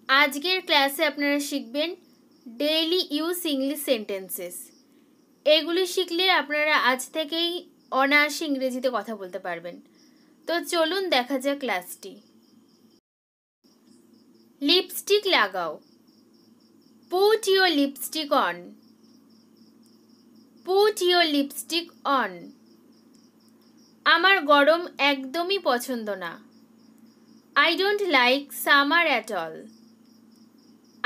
আজকের ক্লাসে আপনারা শিখবেন ডেইলি ইউজ ইংলিশ সেন্টেন্সেস। এগুলি শিখলে আপনারা আজ থেকেই অনায়াসে ইংরেজিতে কথা বলতে পারবেন। তো চলুন দেখা যাক ক্লাসটি। লিপস্টিক লাগাও। Put your lipstick on. Put your lipstick on. আমার গরম একদমই পছন্দ না। I don't like summer at all.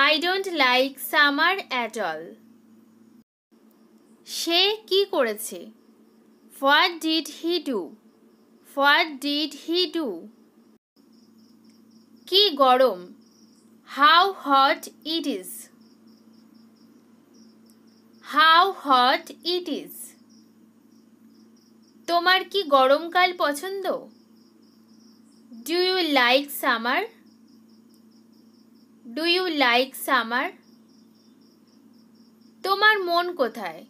I don't like summer at all. সে কি করেছে? What did he do? What did he do? কি গরম? How hot it is. How hot it is. তোমার কি গরমকাল পছন্দ? Do you like summer? Do you like summer? তোমার মন কোথায়?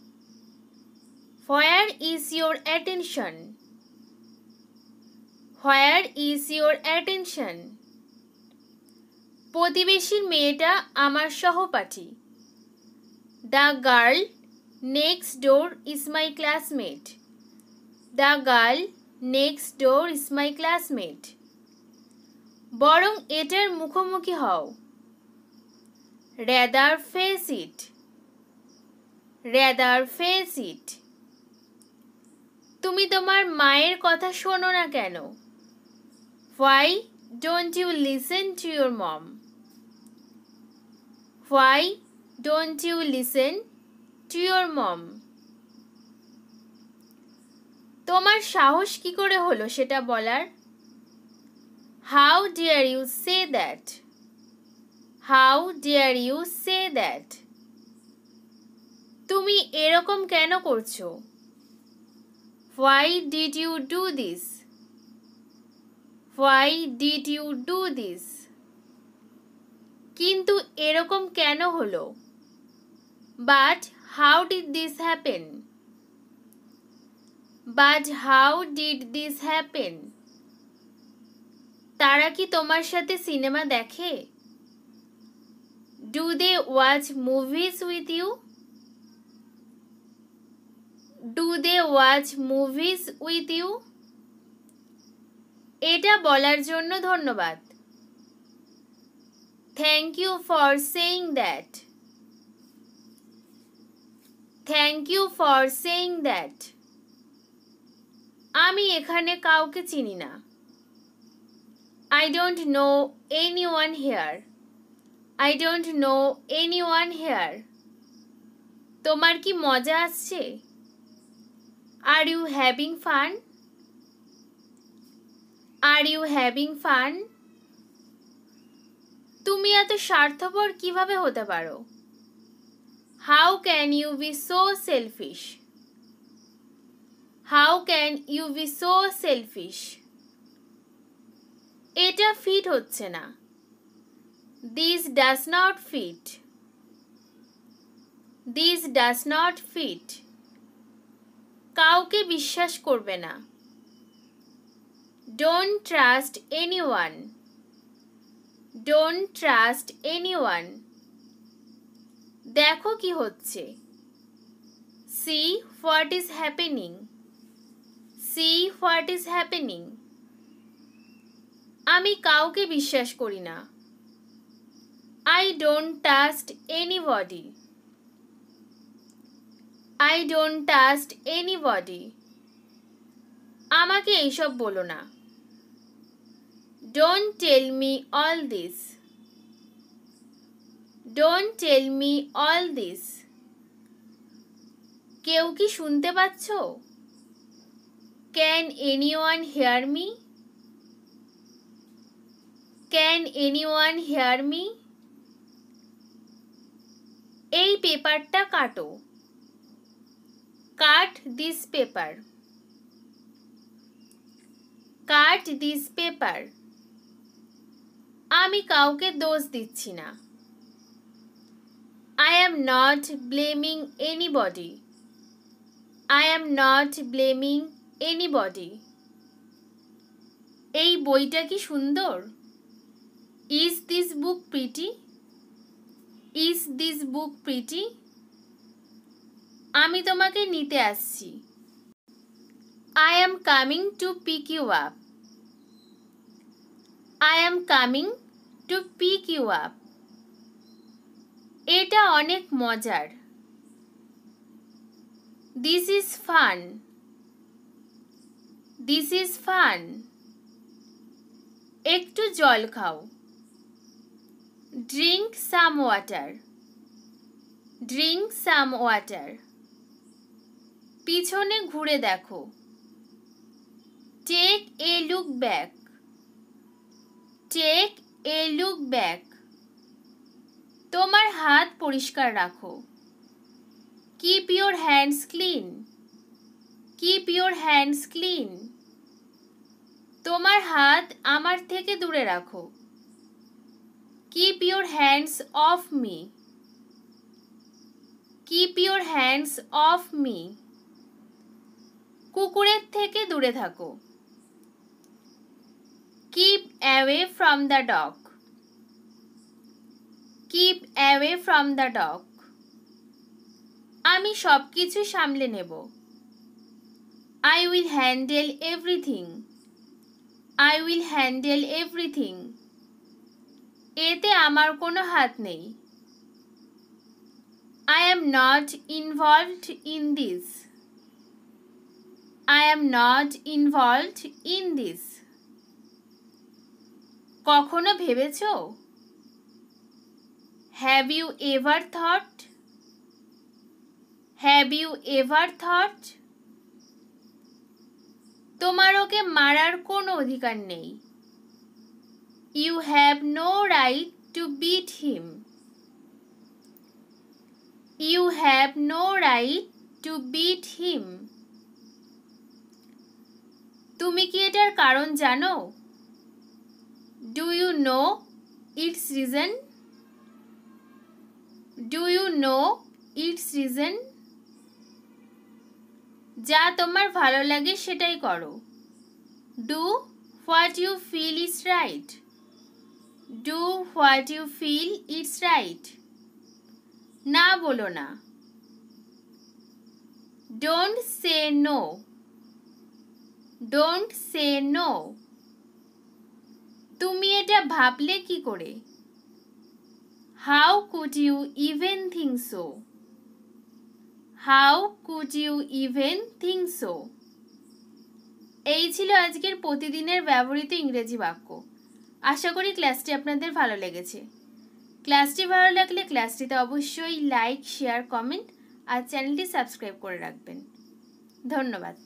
Where is your attention? Where is your attention? প্রতিবেশীর মেয়েটা আমার সহপাঠী। The girl next door is my classmate. The girl next door is my classmate. বরং এটার মুখোমুখি হও। Rather face it. Rather face it. তুমি তোমার মায়ের কথা শোনো না কেন? Why don't you listen to your mom? Why don't you listen to your mom? তোমার সাহস কি করে হলো সেটা বলার? How dare you say that? How dare you say that? তুমি এরকম কেন করছো? Why did you do this? Why did you do this? কিন্তু এরকম কেন হলো? But how did this happen? But how did this happen? তারা কি তোমার সাথে সিনেমা দেখে? Do they watch movies with you? Do they watch movies with you? এটা বলার জন্য ধন্যবাদ। Thank you for saying that. Thank you for saying that. আমি এখানে কাউকে চিনি না। I don't know anyone here. I don't know anyone here. তোমার কি মজা আসছে? Are you having fun? Are you having fun? তুমি এত স্বার্থপর কিভাবে হতে পারো? How can you be so selfish? How can you be so selfish? এটা ফিট হচ্ছে না। This does not fit. This does not fit. কাউকে বিশ্বাস করবে না। Don't trust anyone. Don't trust anyone. দেখো কি হচ্ছে। See what is happening. See what is happening. আমি কাউকে বিশ্বাস করি না। I don't trust anybody. I don't trust anybody. আমাকে এইসব বলো না। Don't tell me all this. Don't tell me all this. কেউ কি শুনতে পাচ্ছ? Can anyone hear me? Can anyone hear me? এই পেপারটা কাটো। Cut this paper. Cut this paper. আমি কাউকে দোষ দিচ্ছি না। I am not blaming anybody. I am not blaming anybody. এই বইটা কি সুন্দর? Is this book pretty? Is this book pretty? আমি তোমাকে নিতে আসছি। I am coming to pick you up. I am coming to pick you up. এটা অনেক মজার। This is fun. This is fun. একটু জল খাও। Drink some water. Drink some water. পিছনে ঘুরে দেখো। Take a look back. Take a look back. তোমার হাত পরিষ্কার রাখো। Keep your hands clean. Keep your hands clean. তোমার হাত আমার থেকে দূরে রাখো। Keep your hands off me. Keep your hands off me. কুকুরের থেকে দূরে থাকো। Keep away from the dog. Keep away from the dog. আমি সবকিছু সামলে নেব। I will handle everything. I will handle everything. এতে আমার কোনো হাত নেই। I am not involved in this. I am not involved in this. কখনো ভেবেছো? Have you ever thought? Have you ever thought? তোমার ওকে মারার কোনো অধিকার নেই। You have no right to beat him. You have no right to beat him. তুমি কি এটার কারণ জানো? Do you know its reason? Do you know its reason? যা তোমার ভালো লাগে সেটাই করো। Do what you feel is right. Do what you feel is right. না বলো না। Don't say no. Don't say no. তুমি এটা ভাবলে কি করে? How could you even think so? How could you even think so? এই ছিল আজকের প্রতিদিনের ব্যবহৃত ইংরেজি বাক্য। আশা করি ক্লাসটি আপনাদের ভালো লেগেছে। ক্লাসটি ভালো লাগলে ক্লাসটিতে অবশ্যই লাইক, শেয়ার, কমেন্ট আর চ্যানেলটি সাবস্ক্রাইব করে রাখবেন। ধন্যবাদ।